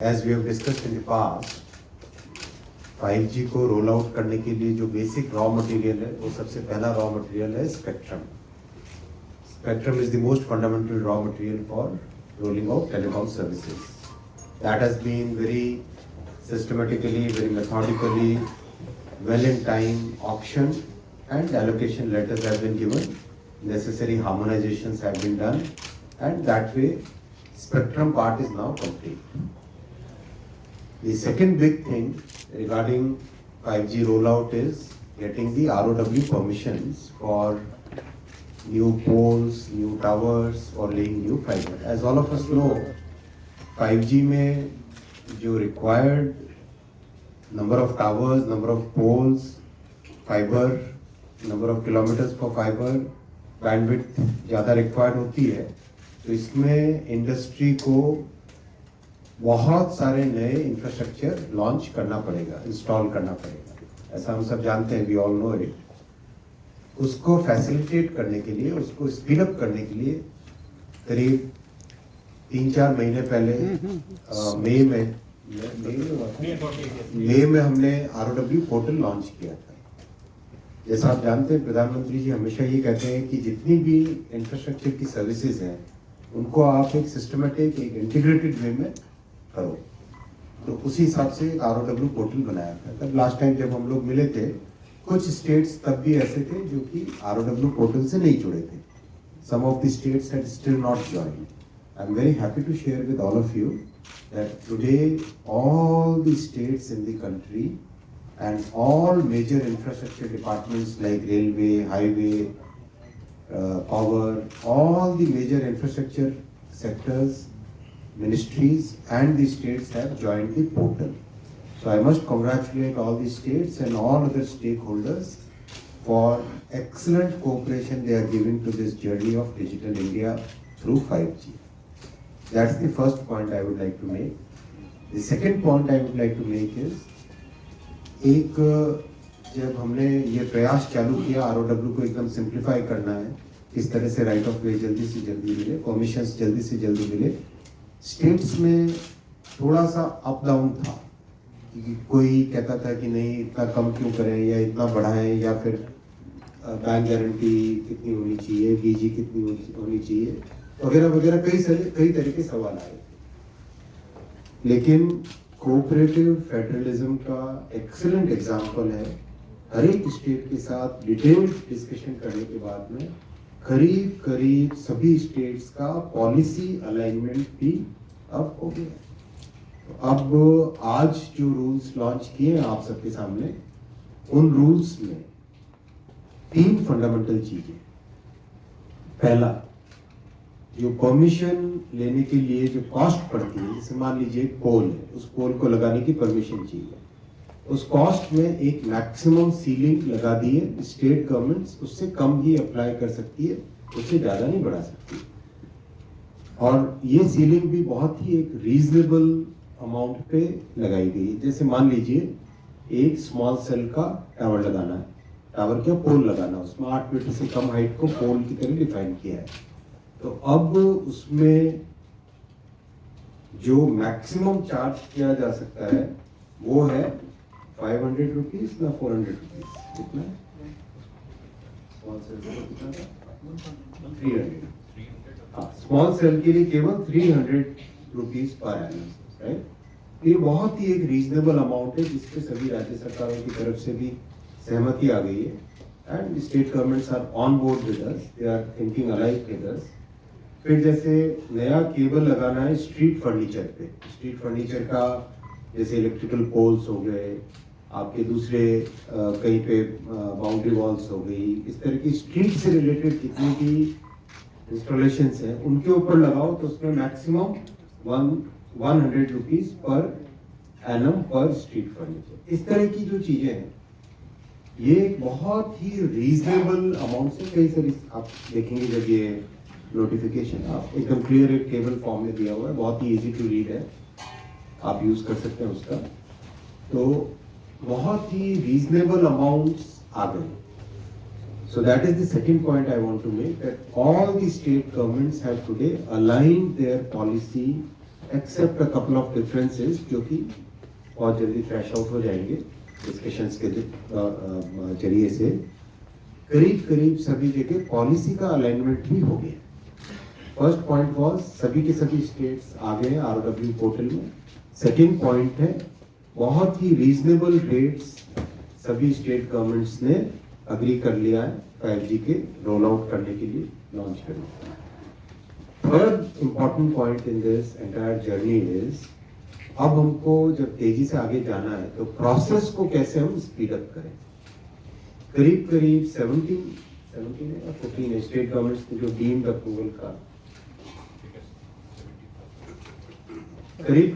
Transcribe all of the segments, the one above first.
As we have discussed in the past, 5G को roll out करने के लिए जो बेसिक रॉ मटेरियल है वो सबसे पहला रॉ मटेरियल है spectrum. Spectrum is the most fundamental raw material for rolling out telecom services. That has been very systematically, very methodically, well in time auctioned and allocation letters have been given, necessary harmonizations have been done, and that way spectrum part is now complete. The second big thing regarding 5G rollout is getting the ROW permissions for new poles, new towers, or laying new fiber. As all of us know, 5G में जो required number of towers, number of poles, fiber, number of kilometers for fiber, bandwidth ज़्यादा required होती है, तो इसमें industry को बहुत सारे नए इंफ्रास्ट्रक्चर लॉन्च करना पड़ेगा, इंस्टॉल करना पड़ेगा. ऐसा हम सब जानते हैं, वी ऑल नो इट. उसको फैसिलिटेट करने के लिए, उसको स्पीड अप करने के लिए करीब 3-4 महीने पहले मई में हमने ROW पोर्टल लॉन्च किया था. जैसा आप जानते हैं, प्रधानमंत्री जी हमेशा ये कहते हैं कि जितनी भी इंफ्रास्ट्रक्चर की सर्विसेज हैं उनको आप एक सिस्टमेटिक, एक इंटीग्रेटेड वे में करो. तो उसी हिसाब से ROW पोर्टल बनाया था. तब लास्ट टाइम जब हम लोग मिले थे, कुछ स्टेट्स तब भी ऐसे थे जो कि ROW पोर्टल से नहीं जुड़े थे. Some of the states had still not joined. I'm very happy to share with all of you that today all the states in the country and all major infrastructure departments like railway, highway, power, all the major infrastructure sectors, ministries and the states have joined the portal. So I must congratulate all the states and all other stakeholders for excellent cooperation they are giving to this journey of Digital India through 5G. That's the first point I would like to make. The second point I would like to make is, जब हमने ये प्रयास चालू किया ROW को एकदम simplify करना है, किस तरह से राइट ऑफ वे जल्दी से जल्दी मिले, परमिशंस जल्दी से जल्दी मिले, स्टेट्स में थोड़ा सा अप डाउन था. कोई कहता था कि नहीं इतना कम क्यों करें या इतना बढ़ाएं, या फिर बैंक गारंटी कितनी होनी चाहिए, BG कितनी होनी चाहिए, वगैरह वगैरह कई तरह के सवाल आए. लेकिन कोऑपरेटिव फेडरलिज्म का एक्सीलेंट एग्जाम्पल है. हर एक स्टेट के साथ डिटेल्ड डिस्कशन करने के बाद में करीब सभी स्टेट्स का पॉलिसी अलाइनमेंट भी अब हो गया. अब आज जो रूल्स लॉन्च किए हैं आप सबके सामने, उन रूल्स में 3 फंडामेंटल चीजें. पहला, जो परमिशन लेने के लिए जो कॉस्ट पड़ती है, जैसे मान लीजिए एक पोल है, उस पोल को लगाने की परमिशन चाहिए, उस कॉस्ट में एक मैक्सिमम सीलिंग लगा दी है. स्टेट गवर्नमेंट्स उससे कम ही अप्लाई कर सकती है, उससे ज़्यादा नहीं बढ़ा सकती. और ये सीलिंग भी बहुत ही एक रीजनेबल अमाउंट पे लगाई गई है. जैसे मान लीजिए एक स्मॉल सेल का टावर लगाना है, टावर क्या पोल लगाना, उसमें 8 मीटर से कम हाइट को पोल की तरह डिफाइन किया है. तो अब उसमें जो मैक्सिमम चार्ज किया जा सकता है वो है 500 रुपीज ना 400 रुपीज. कितना स्मॉल सेल का कितना था? 300. हाँ, स्मॉल सेल के लिए केवल 300 रुपीज पर एनम, राइट. ये बहुत ही एक रीजनेबल अमाउंट है जिसपे सभी राज्य सरकारों की तरफ से भी सहमति आ गई है. And state governments are on board with us, they are thinking alike with us. फिर जैसे नया केबल लगाना है स्ट्रीट फर्नीचर पे, स्ट्रीट फर्नीचर का जैसे इलेक्ट्रिकल पोल्स हो गए, आपके दूसरे कहीं पे बाउंड्री वॉल्स हो गई, इस तरह की स्ट्रीट से रिलेटेड जितनी भी इंस्टॉलेशंस हैं उनके ऊपर लगाओ तो उसमें मैक्सिमम 100 रुपीज पर एनम पर स्ट्रीट फर्नीचर. इस तरह की जो चीजें हैं ये एक बहुत ही रीजनेबल अमाउंट से, कई सारी आप देखेंगे जब ये नोटिफिकेशन आप एकदम क्लियर एक टेबल फॉर्म में दिया हुआ है, बहुत ही इजी टू रीड है, आप यूज कर सकते हैं उसका. तो बहुत ही रीजनेबल अमाउंट्स आ गए. So that is the second point I want to make, that all the state governments have today aligned their policy except a couple of differences जो कि बहुत जल्दी क्रैश आउट हो जाएंगे डिस्कशंस के जरिए से। करीब करीब सभी जगह पॉलिसी का अलाइनमेंट भी हो गया। फर्स्ट पॉइंट वाज सभी के सभी स्टेट्स आ गए आरओडब्ल्यू पोर्टल में। सेकंड पॉइंट है बहुत ही रीजनेबल रेट्स सभी स्टेट गवर्नमेंट्स ने अग्री कर लिया है 5G के रोल आउट करने के लिए, लॉन्च करने के लिए। Third important point in this entire journey is अब हमको जब तेजी से आगे जाना है तो प्रोसेस को कैसे हम स्पीड अप करें। करीब करीब 17 या 14 स्टेट गवर्नमेंट्स ने जो डीम्ड अप्रूवल का करीब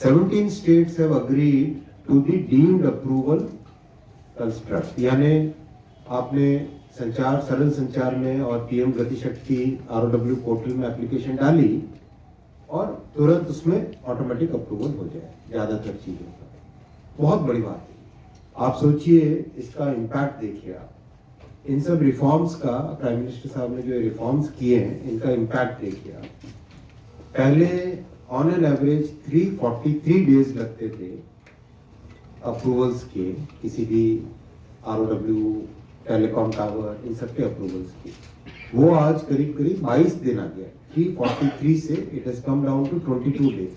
17 states have agreed to the deemed approval construct। यानी आपने सरल संचार में और पीएम गति शक्ति आरओडब्ल्यू पोर्टल में एप्लीकेशन डाली और तुरंत उसमें ऑटोमेटिक अप्रूवल हो जाए ज्यादातर चीजों का। बहुत बड़ी बात है। आप सोचिए इसका इम्पैक्ट देखिए आप। इन सब रिफॉर्म्स का प्राइम मिनिस्टर साहब ने जो रिफॉर्म्स किए हैं इनका इम्पैक्ट देखिए आप। पहले ऑन एन एवरेज 343 डेज लगते थे अप्रूवल्स के, किसी भी आरओडब्ल्यू टेलीकॉम टावर इन सब के अप्रूवल्स की। वो आज करीब करीब 22 दिन आ गया। 343 से it has come down to 22 days.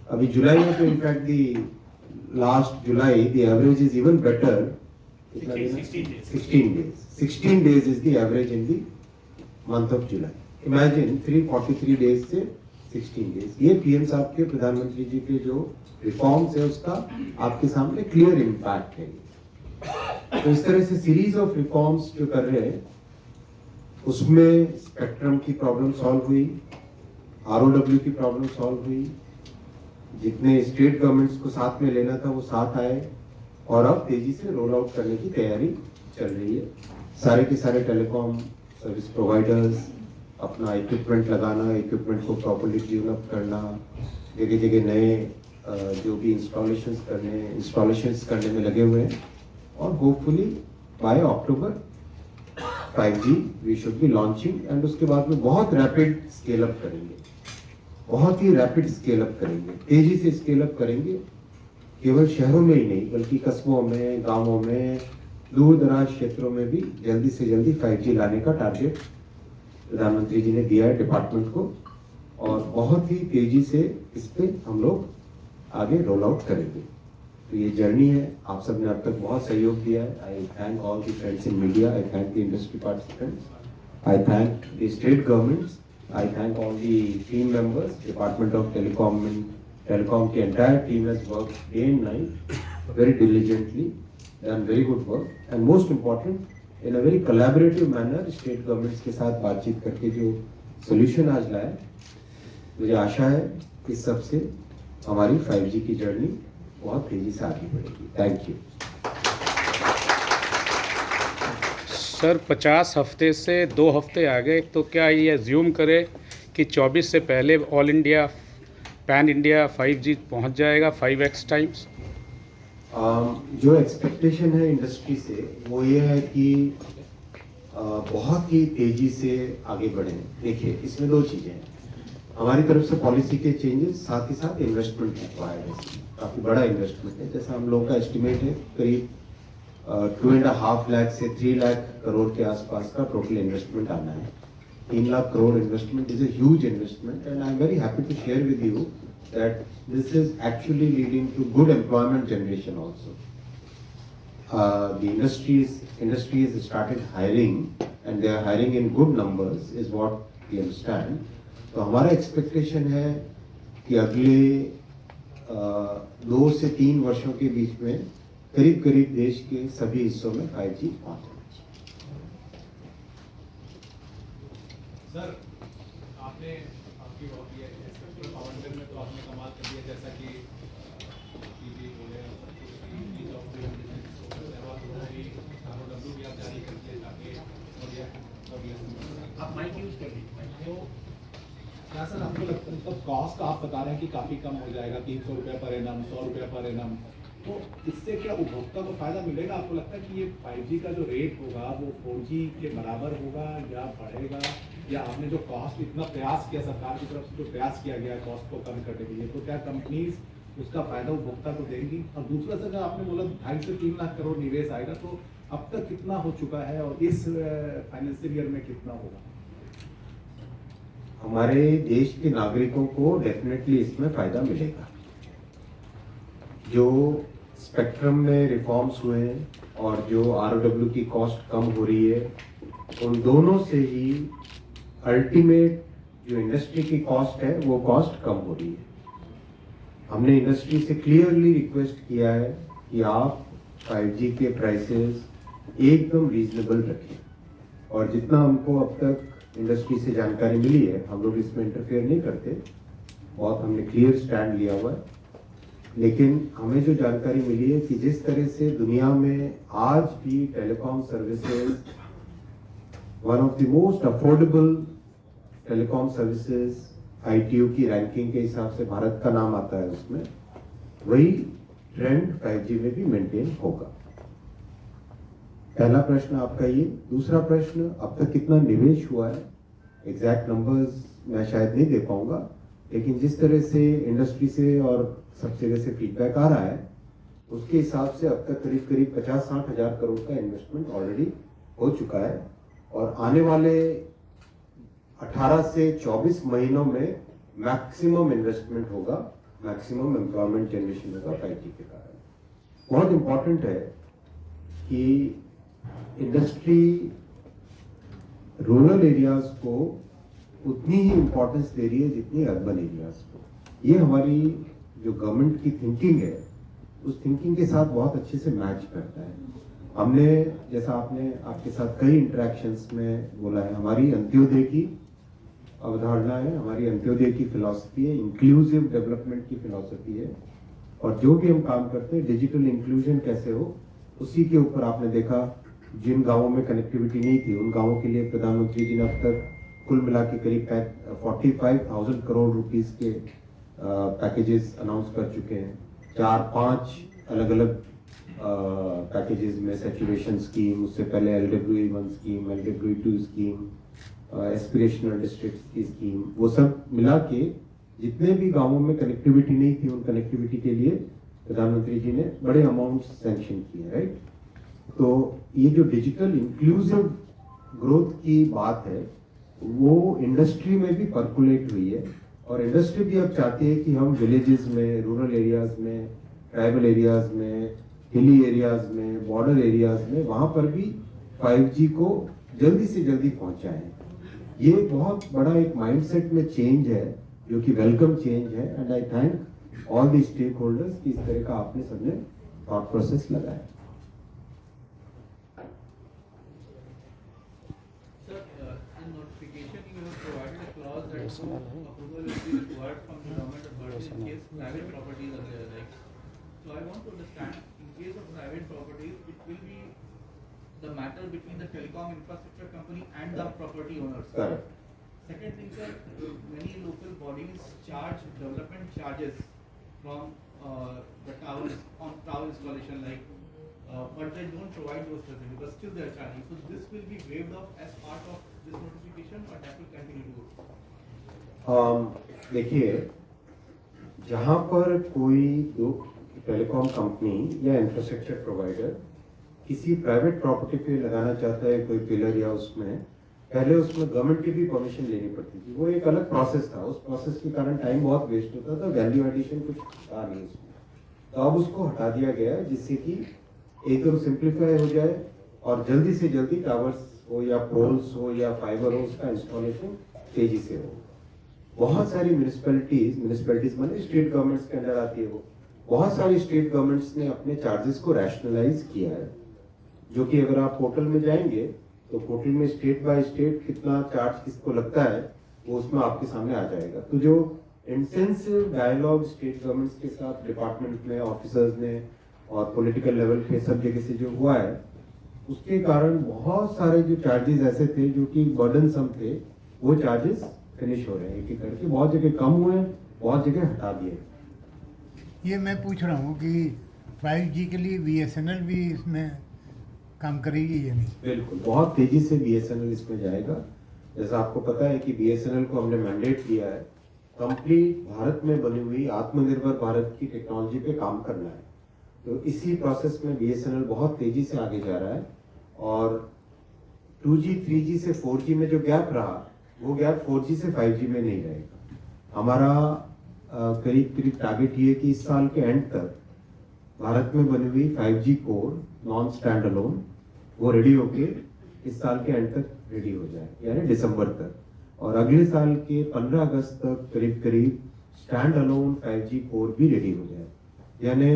अभी जुलाई में तो in fact the last July the average is even better. 16 days 16 days is the average in the month of July. Imagine 343 days से 16 डेज। ये पीएम साहब के, प्रधानमंत्री जी के जो रिफॉर्म्स है उसका आपके सामने क्लियर इम्पैक्ट है। तो इस तरह से सीरीज ऑफ रिफॉर्म्स जो कर रहे हैं उसमें स्पेक्ट्रम की प्रॉब्लम सॉल्व हुई, आरओडब्ल्यू की प्रॉब्लम सॉल्व हुई, जितने स्टेट गवर्नमेंट्स को साथ में लेना था वो साथ आए और अब तेजी से रोल आउट करने की तैयारी चल रही है। सारे के सारे टेलीकॉम सर्विस प्रोवाइडर्स अपना इक्विपमेंट लगाना, इक्विपमेंट को प्रॉपर्ली ट्यून अप करना, जगह जगह नए जो भी इंस्टॉलेशंस करने में लगे हुए हैं और hopefully by October 5G we should be launching. And उसके बाद में बहुत रैपिड स्केल अप करेंगे, बहुत ही रैपिड स्केल अप करेंगे, तेजी से स्केल अप करेंगे। केवल शहरों में ही नहीं बल्कि कस्बों में, गांवों में, दूर दराज क्षेत्रों में भी जल्दी से जल्दी 5G लाने का टारगेट प्रधानमंत्री जी ने दिया है डिपार्टमेंट को और बहुत ही तेजी से इस पे हम लोग आगे रोल आउट करेंगे। तो ये जर्नी है। आप सब ने अब तक बहुत सहयोग दिया है। I thank all the friends in media, I thank the industry participants, I thank the state governments, I thank all the team members, department of telecom की entire team has worked day and night very diligently, done very good work and most important in a very collaborative manner state governments के साथ बातचीत करके जो solution आज लाए। मुझे आशा है कि सबसे हमारी 5G की जर्नी बहुत तेजी से आगे बढ़ेगी। Thank you sir. 50 हफ्ते से 2 हफ्ते आ गए, तो क्या ये एज्यूम करें कि 24 से पहले all India pan India 5G पहुंच जाएगा 5x टाइम्स? जो एक्सपेक्टेशन है इंडस्ट्री से वो ये है कि बहुत ही तेजी से आगे बढ़ें। देखिए इसमें दो चीजें हैं, हमारी तरफ से पॉलिसी के चेंजेस, साथ ही साथ इन्वेस्टमेंट रिक्वायर्ड है। काफी बड़ा इन्वेस्टमेंट है। जैसा हम लोग का एस्टिमेट है करीब 2.5 लाख से 3 लाख करोड़ के आसपास का टोटल इन्वेस्टमेंट आना है। 3 lakh crore investment is a huge investment and I'm very happy to share with you that this is actually leading to good employment generation also. The industry has started hiring and they are hiring in good numbers is what we understand. तो हमारा expectation है कि अगले 2 से 3 वर्षों के बीच में करीब करीब देश के सभी हिस्सों में 5G पहुंचेगा। सर, आपने आपकी बहुत ही स्पेक्ट्रम आवंटन में तो आपने कमाल कर दिया, जैसा कि टीवी बोले और सब कुछ ईज ऑफ डूइंग बिजनेस हो गया, आरओडब्ल्यू भी आप जारी कर दिए ताकि और ये आप माइक यूज कर लीजिए। तो क्या सर आपको लगता है मतलब कॉस्ट आप बता रहे हैं कि काफ़ी कम हो जाएगा, 300 रुपये पर एनम, 100 रुपये पर एनम, तो इससे क्या उपभोक्ता को फायदा मिलेगा? आपको लगता है कि ये 5G का जो रेट होगा वो 4G के बराबर होगा या बढ़ेगा, या आपने जो कॉस्ट इतना प्रयास किया सरकार की तरफ से जो प्रयास किया गया कॉस्ट को कम करने के लिए, तो क्या कंपनीज उसका फायदा उपभोक्ता को देंगी? और दूसरा सर आपने बोला 2.5 से 3 लाख करोड़ निवेश आएगा, तो अब तक कितना हो चुका है और इस फाइनेंशियल ईयर में कितना होगा? हमारे देश के नागरिकों को डेफिनेटली इसमें फायदा मिलेगा। जो स्पेक्ट्रम में रिफॉर्म्स हुए हैं और जो ROW की कॉस्ट कम हो रही है, उन दोनों से ही अल्टीमेट जो इंडस्ट्री की कॉस्ट है वो कॉस्ट कम हो रही है। हमने इंडस्ट्री से क्लियरली रिक्वेस्ट किया है कि आप 5G के प्राइसेस एकदम रीजनेबल रखें, और जितना हमको अब तक इंडस्ट्री से जानकारी मिली है, हम लोग इसमें इंटरफेयर नहीं करते, बहुत हमने क्लियर स्टैंड लिया हुआ है, लेकिन हमें जो जानकारी मिली है कि जिस तरह से दुनिया में आज भी telecom services one of the most affordable telecom services ITU की रैंकिंग के हिसाब से भारत का नाम आता है उसमें, वही ट्रेंड 5G में भी मेंटेन होगा। पहला प्रश्न आपका ये। दूसरा प्रश्न, अब तक कितना निवेश हुआ है, एग्जैक्ट नंबर्स मैं शायद नहीं दे पाऊंगा, लेकिन जिस तरह से इंडस्ट्री से और सब जगह से फीडबैक आ रहा है उसके हिसाब से अब तक करीब करीब 50-60 हजार करोड़ का इन्वेस्टमेंट ऑलरेडी हो चुका है, और आने वाले 18 से 24 महीनों में मैक्सिमम इन्वेस्टमेंट होगा, मैक्सिमम एम्प्लॉयमेंट जनरेशन होगा 5G के कारण। बहुत इंपॉर्टेंट है कि इंडस्ट्री रूरल एरियाज को उतनी ही इंपॉर्टेंस दे रही है जितनी अर्बन एरियाज को। ये हमारी जो गवर्नमेंट की थिंकिंग है उस थिंकिंग के साथ बहुत अच्छे से मैच करता है। हमने, जैसा आपने आपके साथ कई इंटरेक्शंस में बोला है, हमारी अंत्योदय की अवधारणा है, हमारी अंत्योदय की फिलॉसफी है, इंक्लूसिव डेवलपमेंट की फिलॉसफी है, और जो भी हम काम करते हैं डिजिटल इंक्लूजन कैसे हो उसी के ऊपर आपने देखा। जिन गांवों में कनेक्टिविटी नहीं थी उन गांवों के लिए प्रधानमंत्री जी ने अब तक कुल मिला के करीब 45,000 करोड़ रुपीस के पैकेजेस अनाउंस कर चुके हैं। 4-5 अलग अलग पैकेजेस में सैचुरेशन स्कीम, उससे पहले LWE-1 scheme, LWE-2 scheme, aspirational district की स्कीम, वो सब मिला के जितने भी गांवों में कनेक्टिविटी नहीं थी उन कनेक्टिविटी के लिए प्रधानमंत्री जी ने बड़े अमाउंट सैंक्शन किए, राइट। तो ये जो डिजिटल इंक्लूसिव ग्रोथ की बात है वो इंडस्ट्री में भी पर्कुलेट हुई है, और इंडस्ट्री भी अब चाहती है कि हम विलेजेस में, रूरल एरियाज में, ट्राइबल एरियाज में, हिली एरियाज में, बॉर्डर एरियाज में, वहां पर भी 5G को जल्दी से जल्दी पहुंचाएं। ये बहुत बड़ा एक माइंडसेट में चेंज है जो कि वेलकम चेंज है, and I thank all the stakeholders कि इस तरह का आपने सबने थॉट प्रोसेस लगाया। Approval will be required from the government authorities in case private properties are there, right? So I want to understand, in case of private properties, it will be the matter between the telecom infrastructure company and the property owners. Correct. Second thing, sir, many local bodies charge development charges from the towers on tower installation, but they don't provide those facilities, but still they are charging. So this will be waived off as part of this notification, or that will continue to go? देखिए, जहां पर कोई telecom company या infrastructure provider किसी private property पे लगाना चाहता है कोई पिलर, या उसमें पहले उसमें गवर्नमेंट की भी परमिशन लेनी पड़ती थी। वो एक अलग प्रोसेस था, उस प्रोसेस के कारण टाइम बहुत वेस्ट होता था, वैल्यू एडिशन कुछ था नहीं उसमें। तो अब उसको हटा दिया गया है जिससे कि एकदम सिंप्लीफाई हो जाए और जल्दी से जल्दी टावर्स हो या पोल्स हो या फाइबर हो, उसका इंस्टॉलेशन तेजी से हो। बहुत सारी म्यूनिसिपैलिटीज माने स्टेट गवर्नमेंट्स के अंदर आती है वो, बहुत सारी स्टेट गवर्नमेंट्स ने अपने चार्जेस को रैशनलाइज किया है, जो कि अगर आप पोर्टल में जाएंगे तो पोर्टल में स्टेट बाय स्टेट कितना चार्ज किसको लगता है वो उसमें आपके सामने आ जाएगा। तो जो इंटेंसिव डायलॉग स्टेट गवर्नमेंट्स के साथ डिपार्टमेंट में, ऑफिसर्स ने और पॉलिटिकल लेवल पे सब जगह से जो हुआ है, उसके कारण बहुत सारे जो चार्जेस ऐसे थे जो कि बर्डनसम थे, वो चार्जेस फिनिश हो रहे हैं एक एक करके। बहुत जगह कम हुए हैं, बहुत जगह हटा दिए। ये मैं पूछ रहा हूँ कि 5G के लिए BSNL भी इसमें काम करेगी या नहीं? बिल्कुल, बहुत तेजी से BSNL इसमें जाएगा। जैसा आपको पता है कि BSNL को हमने मैंडेट दिया है कंप्लीट भारत में बनी हुई आत्मनिर्भर भारत की टेक्नोलॉजी पे काम करना है। तो इसी प्रोसेस में BSNL बहुत तेजी से आगे जा रहा है और 2G 3G से 4G में जो गैप रहा वो गैप 4G से 5G में नहीं रहेगा। हमारा करीब करीब टारगेट ये है कि इस साल के एंड तक भारत में बनी हुई 5G core non stand alone वो रेडी होके इस साल के एंड तक रेडी हो जाए, यानी दिसंबर तक। और अगले साल के 15 अगस्त तक करीब करीब स्टैंड अलोन 5G कोर भी रेडी हो जाए। यानी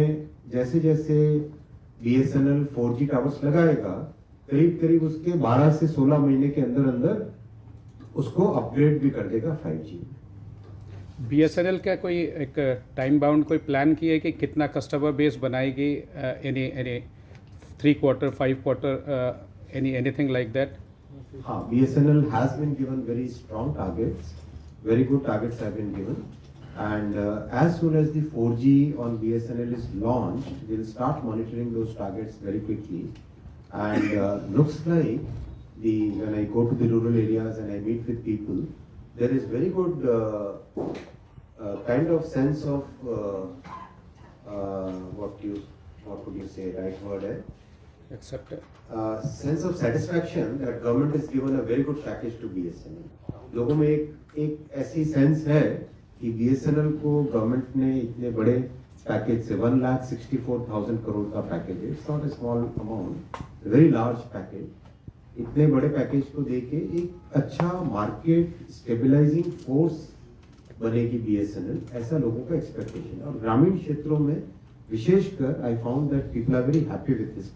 जैसे जैसे BSNL 4G टावर्स लगाएगा करीब करीब उसके 12 से 16 महीने के अंदर अंदर उसको अपग्रेड भी कर देगा 5G। BSNL का कोई एक टाइम बाउंड कोई प्लान की है कि कितना कस्टमर बेस बनाएगी, any 3 quarter 5 quarter anything like that? हाँ, BSNL has been given very strong targets, very good targets have been given, and as soon as the 4G on BSNL is launched, we'll start monitoring those targets very quickly, and looks like when I go to the rural areas and I meet with people, there is very good kind of sense of what would you say, right word है? Accept it. Sense of satisfaction that government has given a very good package to BSNL. लोगों में एक ऐसी sense है कि BSNL को government ने इतने बड़े पैकेज से 1,64,000 करोड़ का पैकेज है, it's not a small amount, very large package. इतने बड़े पैकेज को देके एक अच्छा मार्केट स्टेबलाइजिंग फोर्स बनेगी BSNL, ऐसा लोगों का एक्सपेक्टेशन है। और ग्रामीण क्षेत्रों में विशेषकर I found that people are very happy with this.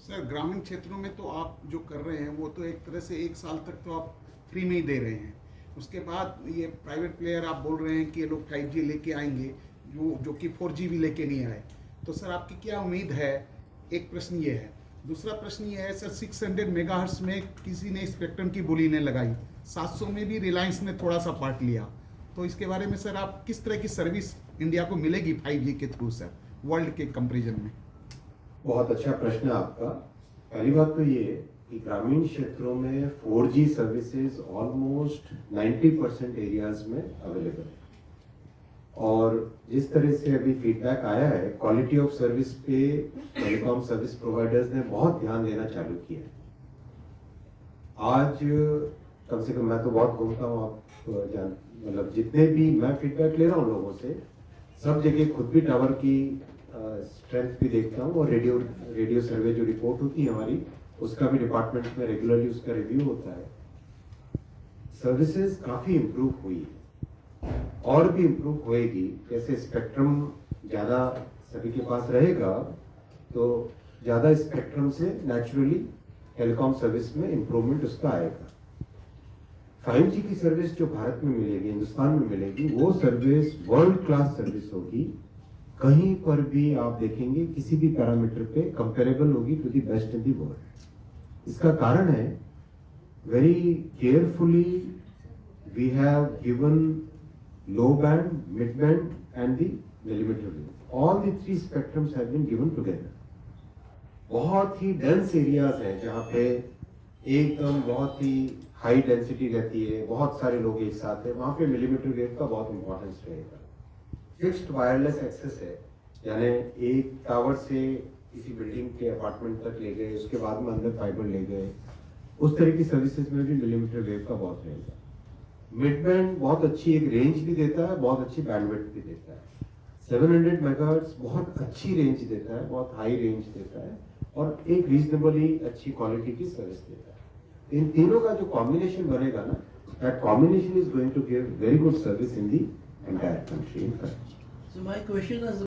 Sir, ग्रामीण क्षेत्रों में तो आप जो कर रहे हैं वो तो एक तरह से 1 साल तक तो आप फ्री में ही दे रहे हैं। उसके बाद ये प्राइवेट प्लेयर आप बोल रहे हैं कि ये लोग 5G लेके आएंगे जो कि 4G भी लेके नहीं आए, तो सर आपकी क्या उम्मीद है? एक प्रश्न ये है। दूसरा प्रश्न ये है सर, 600 मेगाहर्ट्ज में किसी ने स्पेक्ट्रम की बोली ने लगाई, 700 में भी रिलायंस ने थोड़ा सा पार्ट लिया, तो इसके बारे में सर आप किस तरह की सर्विस इंडिया को मिलेगी 5G के थ्रू सर वर्ल्ड के कंपेरिजन में? बहुत अच्छा प्रश्न है आपका। पहली बात तो ये कि ग्रामीण क्षेत्रों में 4G सर्विसेज ऑलमोस्ट 90% एरियाज में अवेलेबल है और जिस तरह से अभी फीडबैक आया है क्वालिटी ऑफ सर्विस पे टेलीकॉम सर्विस प्रोवाइडर्स ने बहुत ध्यान देना चालू किया है। आज कम से कम मैं तो बहुत घूमता हूँ, आप मतलब जितने भी मैं फीडबैक ले रहा हूँ लोगों से, सब जगह खुद भी टावर की स्ट्रेंथ भी देखता हूँ और रेडियो सर्वे जो रिपोर्ट होती है हमारी, उसका भी डिपार्टमेंट में रेगुलरली उसका रिव्यू होता है। सर्विसेज काफी इम्प्रूव हुई है और भी इम्प्रूव होएगी। जैसे स्पेक्ट्रम ज़्यादा सभी के पास रहेगा तो ज़्यादा स्पेक्ट्रम से नेचुरली टेलीकॉम सर्विस में इम्प्रूवमेंट उसका आएगा। 5G की सर्विस जो भारत में मिलेगी, हिंदुस्तान में मिलेगी, वो सर्विस वर्ल्ड क्लास सर्विस होगी। कहीं पर भी आप देखेंगे किसी भी पैरामीटर पे कंपेरेबल होगी to the best in the world. इसका कारण है very carefully we have given low band, mid band and the millimeter wave. All the 3 spectrums have been given together. बहुत ही डेंस एरियाज हैं जहाँ पे एकदम बहुत ही हाई डेंसिटी रहती है, बहुत सारे लोग एक साथ हैं, वहाँ पे मिलीमीटर वेव का बहुत इंपॉर्टेंस रहेगा। फिक्स्ड वायरलेस एक्सेस है, यानी एक टावर से किसी बिल्डिंग के अपार्टमेंट तक ले गए, उसके बाद में अंदर फाइबर ले गए, उस तरह की सर्विसेज में भी मिलीमीटर वेव का बहुत रहेगा। मिड बैंड बहुत अच्छी एक रेंज भी देता है, बहुत अच्छी बैंडविड्थ भी देता है। 700 मेगाहर्ट्ज बहुत अच्छी रेंज देता है, बहुत हाई रेंज देता है और एक रीजनेबली अच्छी क्वालिटी की सर्विस देता है। इन तीनों का जो कॉम्बिनेशन बनेगा ना, that combination is going to give very good service in the entire country. So my question is